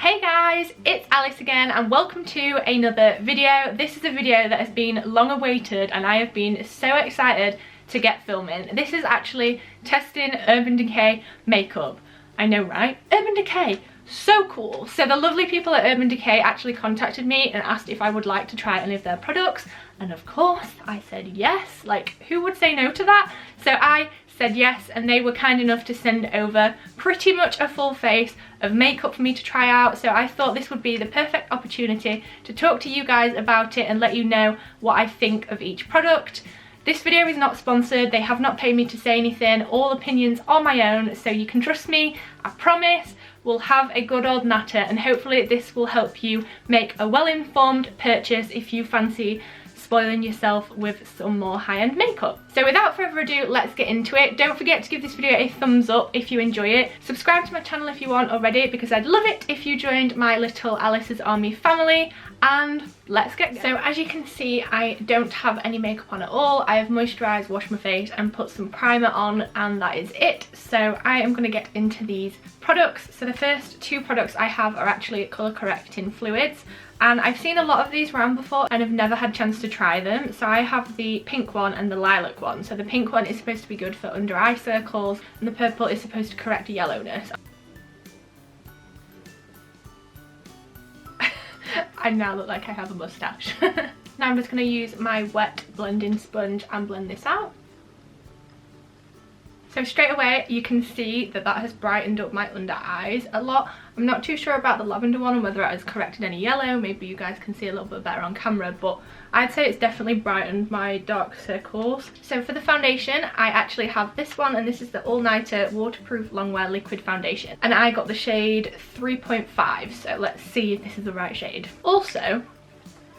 Hey guys, it's Alice again and welcome to another video. This is a video that has been long awaited and I have been so excited to get filming. This is actually testing Urban Decay makeup. I know, right? Urban Decay, so cool. So the lovely people at Urban Decay actually contacted me and asked if I would like to try any of their products, and of course I said yes. Like, who would say no to that? So I said yes, and they were kind enough to send over pretty much a full face of makeup for me to try out. So I thought this would be the perfect opportunity to talk to you guys about it and let you know what I think of each product. This video is not sponsored, they have not paid me to say anything, all opinions are my own, so you can trust me, I promise. We'll have a good old natter and hopefully this will help you make a well-informed purchase if you fancy spoiling yourself with some more high-end makeup. So without further ado, let's get into it. Don't forget to give this video a thumbs up if you enjoy it. Subscribe to my channel if you aren't already, because I'd love it if you joined my little Alice's Army family. And let's get going. So as you can see, I don't have any makeup on at all. I have moisturised, washed my face and put some primer on, and that is it. So I am going to get into these products. So the first two products I have are actually colour correcting fluids. And I've seen a lot of these around before and have never had a chance to try them. So I have the pink one and the lilac one. So the pink one is supposed to be good for under eye circles and the purple is supposed to correct yellowness. I now look like I have a moustache. Now I'm just going to use my wet blending sponge and blend this out. So straight away you can see that that has brightened up my under eyes a lot. I'm not too sure about the lavender one and whether it has corrected any yellow. Maybe you guys can see a little bit better on camera, but I'd say it's definitely brightened my dark circles. So for the foundation, I actually have this one, and this is the All Nighter Waterproof Longwear Liquid Foundation. And I got the shade 3.5, so let's see if this is the right shade. Also,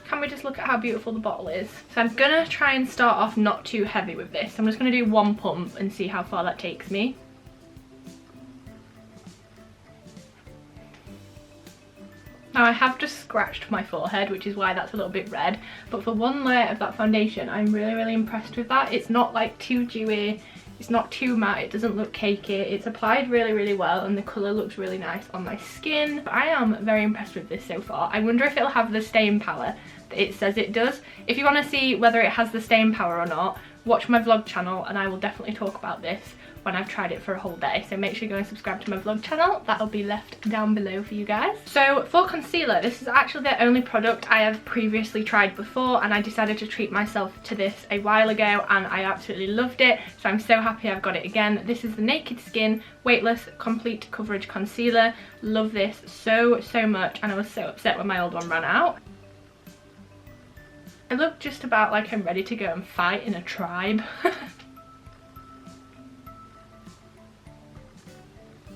can we just look at how beautiful the bottle is? So I'm gonna try and start off not too heavy with this. I'm just gonna do one pump and see how far that takes me. Now I have just scratched my forehead, which is why that's a little bit red, but for one layer of that foundation I'm really impressed with that. It's not like too dewy, it's not too matte, it doesn't look cakey, it's applied really well and the colour looks really nice on my skin. I am very impressed with this so far. I wonder if it'll have the staying power that it says it does. If you want to see whether it has the staying power or not, watch my vlog channel and I will definitely talk about this when I've tried it for a whole day. So make sure you go and subscribe to my vlog channel, that'll be left down below for you guys. So for concealer, this is actually the only product I have previously tried before, and I decided to treat myself to this a while ago and I absolutely loved it, so I'm so happy I've got it again. This is the Naked Skin Weightless Complete Coverage Concealer. Love this so much, and I was so upset when my old one ran out. I look just about like I'm ready to go and fight in a tribe.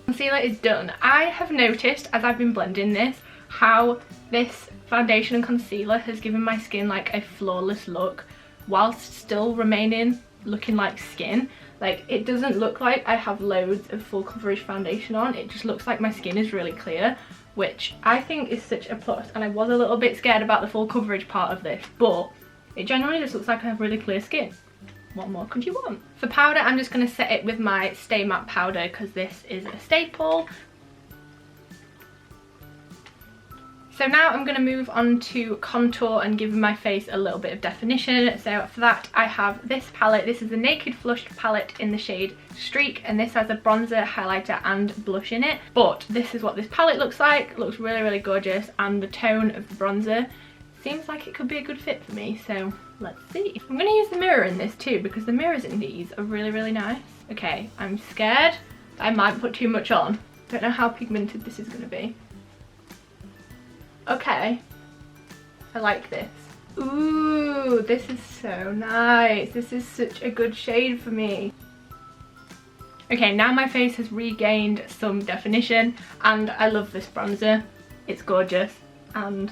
Concealer is done. I have noticed as I've been blending this how this foundation and concealer has given my skin like a flawless look whilst still remaining looking like skin. Like, it doesn't look like I have loads of full coverage foundation on, it just looks like my skin is really clear, which I think is such a plus. And I was a little bit scared about the full coverage part of this, but it generally just looks like I have really clear skin. What more could you want? For powder, I'm just going to set it with my Stay Matte powder because this is a staple. So now I'm going to move on to contour and give my face a little bit of definition. So for that I have this palette. This is the Naked Flushed palette in the shade Streak, and this has a bronzer, highlighter and blush in it. But this is what this palette looks like. It looks really gorgeous, and the tone of the bronzer seems like it could be a good fit for me, so let's see. I'm going to use the mirror in this too because the mirrors in these are really nice. Okay, I'm scared that I might put too much on. Don't know how pigmented this is going to be. Okay, I like this. Ooh, this is so nice. This is such a good shade for me. Okay, now my face has regained some definition and I love this bronzer. It's gorgeous and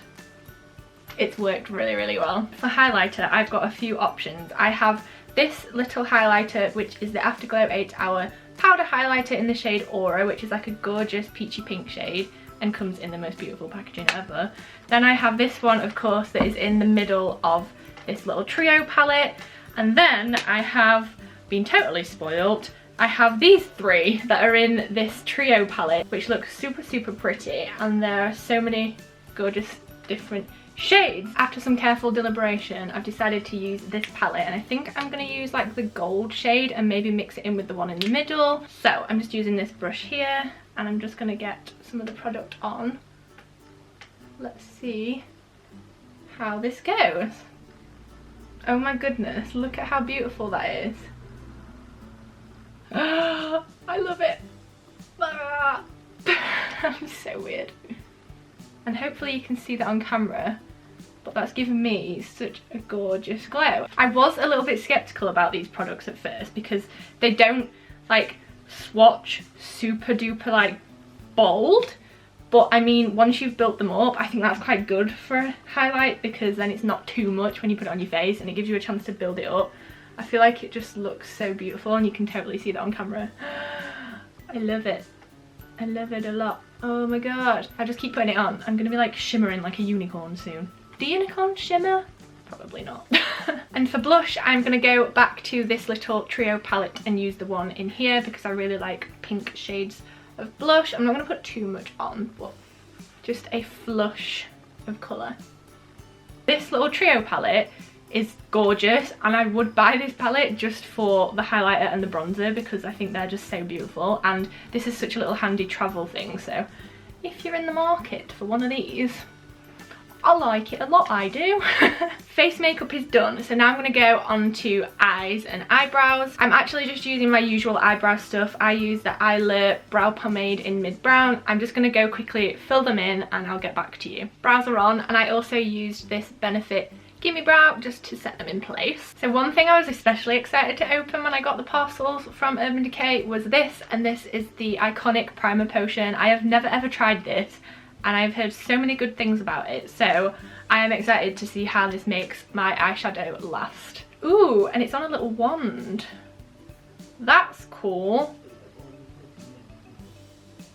it's worked really well. For highlighter, I've got a few options. I have this little highlighter, which is the Afterglow 8 Hour Powder Highlighter in the shade Aura, which is like a gorgeous peachy pink shade and comes in the most beautiful packaging ever. Then I have this one, of course, that is in the middle of this little trio palette. And then I have been totally spoiled I have these three that are in this trio palette, which look super pretty, and there are so many gorgeous different shades. After some careful deliberation, I've decided to use this palette, and I think I'm going to use like the gold shade and maybe mix it in with the one in the middle. So I'm just using this brush here, and I'm just going to get some of the product on. Let's see how this goes. Oh my goodness, look at how beautiful that is. I love it. I'm so weird. And hopefully you can see that on camera, but that's given me such a gorgeous glow. I was a little bit skeptical about these products at first because they don't like swatch super duper like bold, but I mean, once you've built them up, I think that's quite good for a highlight, because then it's not too much when you put it on your face and it gives you a chance to build it up. I feel like it just looks so beautiful, and you can totally see that on camera. I love it. I love it a lot. Oh my god. I just keep putting it on. I'm gonna be like shimmering like a unicorn soon. Do unicorns shimmer? Probably not. And for blush, I'm gonna go back to this little trio palette and use the one in here because I really like pink shades of blush. I'm not gonna put too much on, but just a flush of colour. This little trio palette is gorgeous, and I would buy this palette just for the highlighter and the bronzer because I think they're just so beautiful, and this is such a little handy travel thing, so if you're in the market for one of these, I like it a lot, I do. Face makeup is done, so now I'm going to go on to eyes and eyebrows. I'm actually just using my usual eyebrow stuff. I use the Eyelure brow pomade in mid brown. I'm just going to go quickly fill them in and I'll get back to you. Brows are on, and I also used this Benefit Gimme Brow just to set them in place. So one thing I was especially excited to open when I got the parcels from Urban Decay was this, and this is the iconic primer potion. I have never ever tried this, and I've heard so many good things about it, so I am excited to see how this makes my eyeshadow last. Ooh, and it's on a little wand. That's cool.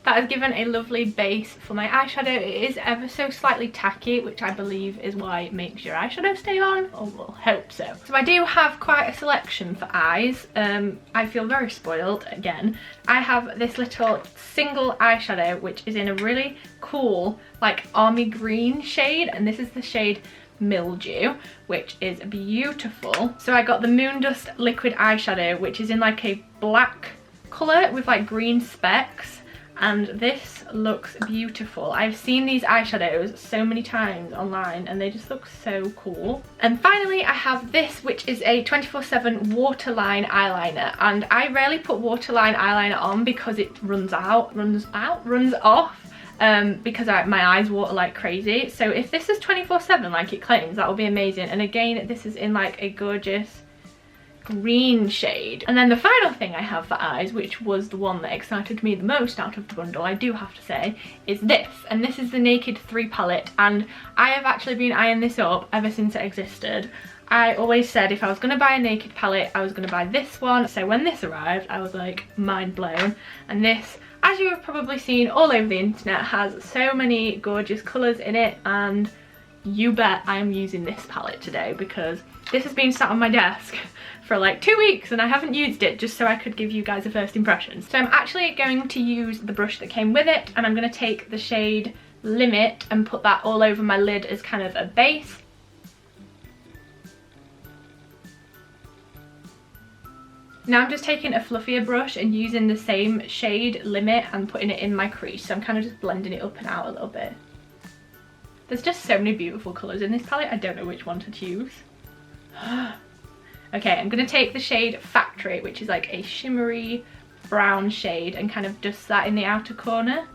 That has given a lovely base for my eyeshadow. It is ever so slightly tacky, which I believe is why it makes your eyeshadow stay on, or we'll hope so. So I do have quite a selection for eyes. I feel very spoiled again. I have this little single eyeshadow, which is in a really cool, like army green shade, and this is the shade Mildew, which is beautiful. So I got the Moondust liquid eyeshadow, which is in like a black colour with like green specks, and this looks beautiful. I've seen these eyeshadows so many times online and they just look so cool. And finally I have this, which is a 24/7 waterline eyeliner, and I rarely put waterline eyeliner on because it runs off because my eyes water like crazy. So if this is 24/7 like it claims, that will be amazing. And again, this is in like a gorgeous green shade. And then the final thing I have for eyes, which was the one that excited me the most out of the bundle, I do have to say, is this. And this is the Naked 3 palette, and I have actually been eyeing this up ever since it existed. I always said if I was going to buy a Naked palette, I was going to buy this one. So when this arrived, I was like mind blown. And this, as you have probably seen all over the internet, has so many gorgeous colours in it, and you bet I am using this palette today because this has been sat on my desk for like 2 weeks and I haven't used it, just so I could give you guys a first impression. So I'm actually going to use the brush that came with it, and I'm going to take the shade Limit and put that all over my lid as kind of a base. Now I'm just taking a fluffier brush and using the same shade Limit and putting it in my crease, so I'm kind of just blending it up and out a little bit. There's just so many beautiful colours in this palette, I don't know which one to choose. Okay, I'm going to take the shade Factory, which is like a shimmery brown shade, and kind of dust that in the outer corner.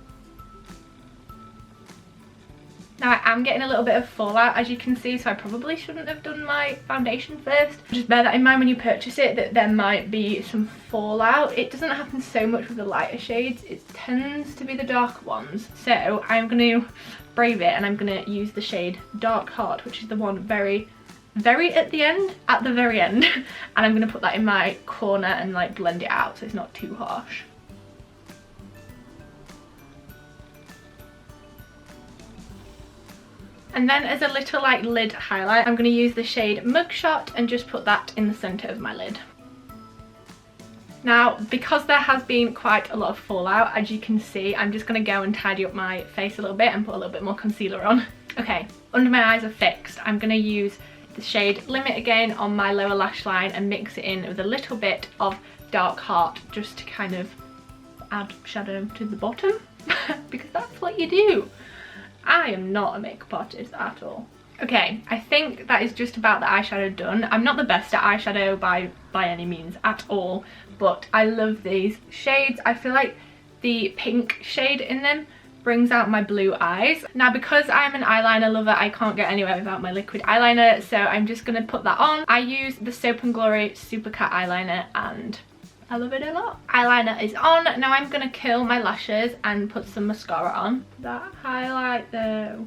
Now I am getting a little bit of fallout, as you can see, so I probably shouldn't have done my foundation first. Just bear that in mind when you purchase it, that there might be some fallout. It doesn't happen so much with the lighter shades, it tends to be the darker ones. So I'm going to brave it, and I'm going to use the shade Dark Heart, which is the one very at the very end, and I'm going to put that in my corner and like blend it out so it's not too harsh. And then as a little like lid highlight, I'm going to use the shade Mugshot and just put that in the centre of my lid. Now, because there has been quite a lot of fallout, as you can see, I'm just going to go and tidy up my face a little bit and put a little bit more concealer on. Okay, under my eyes are fixed. I'm going to use the shade Limit again on my lower lash line and mix it in with a little bit of Dark Heart just to kind of add shadow to the bottom because that's what you do. I am not a makeup artist at all. Okay, I think that is just about the eyeshadow done. I'm not the best at eyeshadow by any means at all, but I love these shades. I feel like the pink shade in them brings out my blue eyes. Now, because I'm an eyeliner lover, I can't get anywhere without my liquid eyeliner, so I'm just going to put that on. I use the Soap & Glory Super Cat eyeliner and I love it a lot. Eyeliner is on. Now I'm going to curl my lashes and put some mascara on. That highlight though.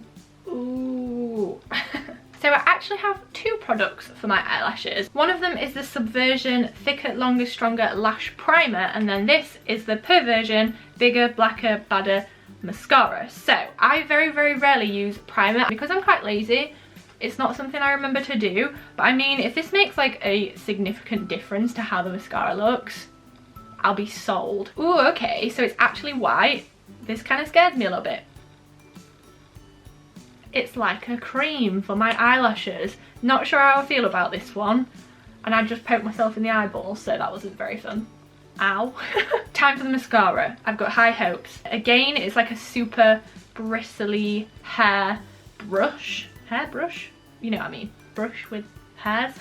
Ooh. So I actually have two products for my eyelashes. One of them is the Subversion Thicker, Longer, Stronger Lash Primer, and then this is the Perversion Bigger, Blacker, Badder Mascara. So I very rarely use primer because I'm quite lazy. It's not something I remember to do, but I mean, if this makes like a significant difference to how the mascara looks, I'll be sold. Ooh, okay, so it's actually white. This kind of scares me a little bit. It's like a cream for my eyelashes. Not sure how I feel about this one. And I just poked myself in the eyeball, so that wasn't very fun. Ow. Time for the mascara. I've got high hopes. Again, it's like a super bristly hair brush. Hair brush? You know what I mean. Brush with hairs.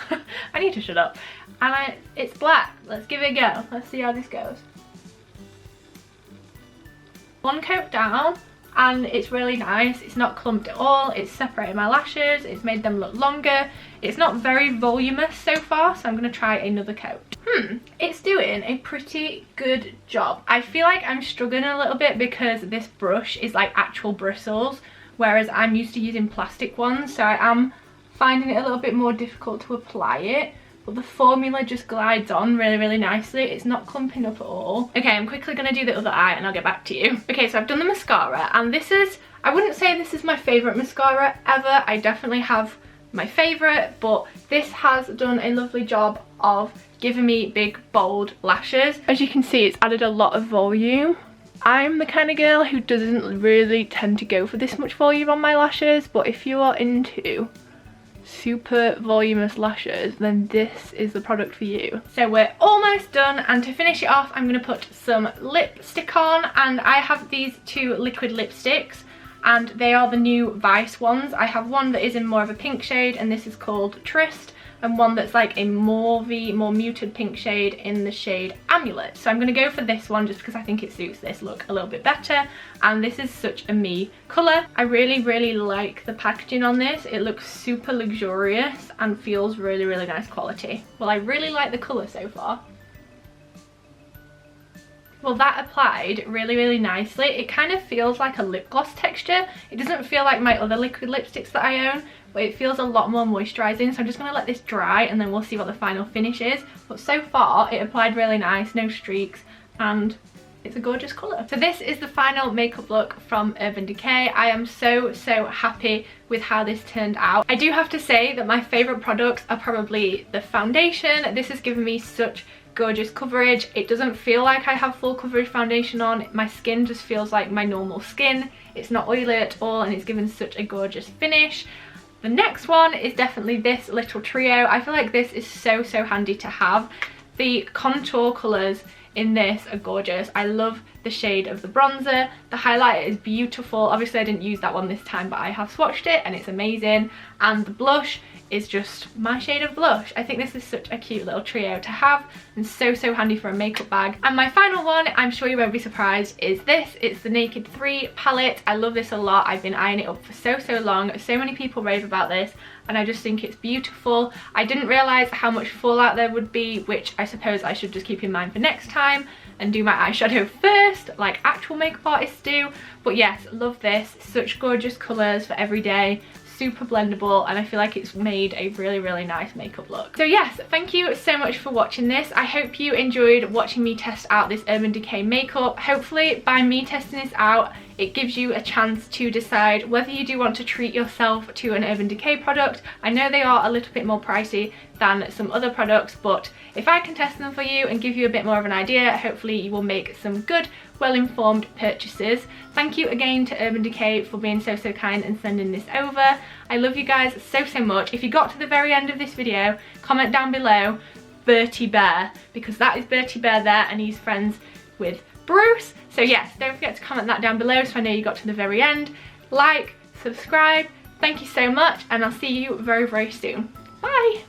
I need to shut up. And it's black. Let's give it a go. Let's see how this goes. One coat down. And it's really nice. It's not clumped at all. It's separated my lashes. It's made them look longer. It's not very voluminous so far, so I'm going to try another coat. It's doing a pretty good job. I feel like I'm struggling a little bit because this brush is like actual bristles, whereas I'm used to using plastic ones, so I am finding it a little bit more difficult to apply it. But the formula just glides on really nicely. It's not clumping up at all. Okay, I'm quickly going to do the other eye and I'll get back to you. Okay, so I've done the mascara, and this is, I wouldn't say this is my favourite mascara ever. I definitely have my favourite, but this has done a lovely job of giving me big, bold lashes. As you can see, it's added a lot of volume. I'm the kind of girl who doesn't really tend to go for this much volume on my lashes, but if you are into super voluminous lashes, then this is the product for you. So we're almost done, and to finish it off, I'm going to put some lipstick on, and I have these two liquid lipsticks, and they are the new Vice ones. I have one that is in more of a pink shade, and this is called Tryst, and one that's like a mauvey, more muted pink shade in the shade Amulet. So I'm going to go for this one just because I think it suits this look a little bit better, and this is such a me colour. I really like the packaging on this. It looks super luxurious and feels really nice quality. Well, I really like the colour so far. Well, that applied really nicely. It kind of feels like a lip gloss texture. It doesn't feel like my other liquid lipsticks that I own, but it feels a lot more moisturising. So I'm just going to let this dry and then we'll see what the final finish is. But so far, it applied really nice, no streaks, and it's a gorgeous colour. So this is the final makeup look from Urban Decay. I am so happy with how this turned out. I do have to say that my favourite products are probably the foundation. This has given me such gorgeous coverage. It doesn't feel like I have full coverage foundation on. My skin just feels like my normal skin. It's not oily at all, and it's given such a gorgeous finish. The next one is definitely this little trio. I feel like this is so handy to have. The contour colours in this are gorgeous. I love the shade of the bronzer. The highlighter is beautiful. Obviously I didn't use that one this time, but I have swatched it and it's amazing. And the blush is just my shade of blush. I think this is such a cute little trio to have, and so handy for a makeup bag. And my final one, I'm sure you won't be surprised, is this. It's the Naked 3 palette. I love this a lot. I've been eyeing it up for so long. So many people rave about this, and I just think it's beautiful. I didn't realise how much fallout there would be, which I suppose I should just keep in mind for next time and do my eyeshadow first, like actual makeup artists do. But yes, love this. Such gorgeous colours for every day. super blendable, and I feel like it's made a really nice makeup look. So yes, thank you so much for watching this. I hope you enjoyed watching me test out this Urban Decay makeup. Hopefully by me testing this out, it gives you a chance to decide whether you do want to treat yourself to an Urban Decay product. I know they are a little bit more pricey than some other products, but if I can test them for you and give you a bit more of an idea, hopefully you will make some good, well-informed purchases. Thank you again to Urban Decay for being so kind and sending this over. I love you guys so much. If you got to the very end of this video, comment down below Bertie Bear, because that is Bertie Bear there, and he's friends with Bruce. So yes, don't forget to comment that down below so I know you got to the very end. Like, subscribe. Thank you so much, and I'll see you very soon. Bye.